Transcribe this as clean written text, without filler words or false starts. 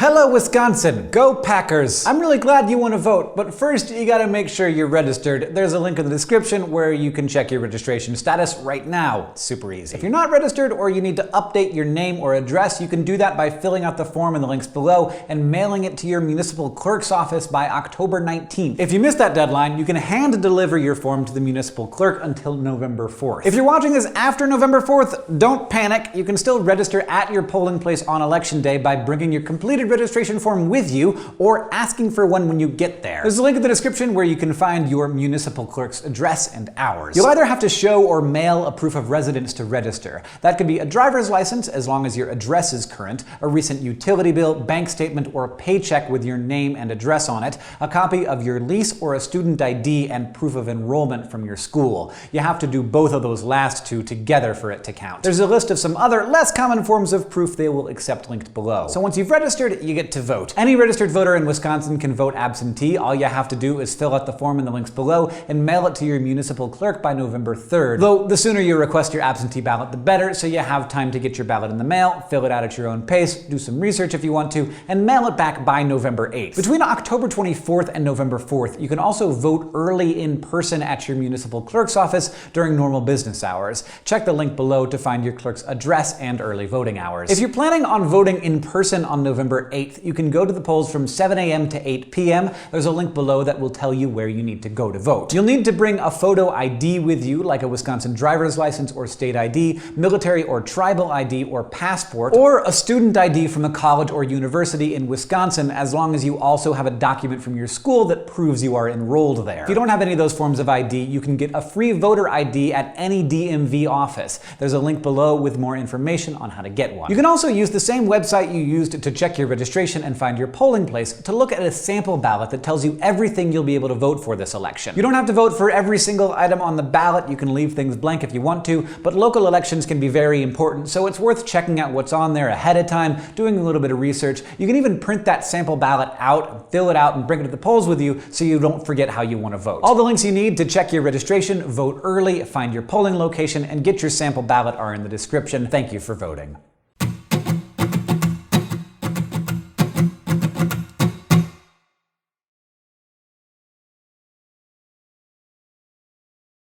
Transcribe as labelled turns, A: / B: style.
A: Hello, Wisconsin! Go Packers! I'm really glad you want to vote, but first you gotta make sure you're registered. There's a link in the description where you can check your registration status right now. It's super easy. If you're not registered or you need to update your name or address, you can do that by filling out the form in the links below and mailing it to your municipal clerk's office by October 19th. If you missed that deadline, you can hand deliver your form to the municipal clerk until November 4th. If you're watching this after November 4th, don't panic. You can still register at your polling place on election day by bringing your completed registration form with you or asking for one when you get there. There's a link in the description where you can find your municipal clerk's address and hours. You'll either have to show or mail a proof of residence to register. That could be a driver's license as long as your address is current, a recent utility bill, bank statement, or a paycheck with your name and address on it, a copy of your lease or a student ID, and proof of enrollment from your school. You have to do both of those last two together for it to count. There's a list of some other less common forms of proof they will accept linked below. So once you've registered, you get to vote. Any registered voter in Wisconsin can vote absentee. All you have to do is fill out the form in the links below and mail it to your municipal clerk by November 3rd. Though the sooner you request your absentee ballot, the better, so you have time to get your ballot in the mail, fill it out at your own pace, do some research if you want to, and mail it back by November 8th. Between October 24th and November 4th, you can also vote early in person at your municipal clerk's office during normal business hours. Check the link below to find your clerk's address and early voting hours. If you're planning on voting in person on November 8th, you can go to the polls from 7 a.m. to 8 p.m. There's a link below that will tell you where you need to go to vote. You'll need to bring a photo ID with you, like a Wisconsin driver's license or state ID, military or tribal ID or passport, or a student ID from a college or university in Wisconsin, as long as you also have a document from your school that proves you are enrolled there. If you don't have any of those forms of ID, you can get a free voter ID at any DMV office. There's a link below with more information on how to get one. You can also use the same website you used to check your registration and find your polling place to look at a sample ballot that tells you everything you'll be able to vote for this election. You don't have to vote for every single item on the ballot. You can leave things blank if you want to, but local elections can be very important, so it's worth checking out what's on there ahead of time, doing a little bit of research. You can even print that sample ballot out, fill it out, and bring it to the polls with you so you don't forget how you want to vote. All the links you need to check your registration, vote early, find your polling location, and get your sample ballot are in the description. Thank you for voting.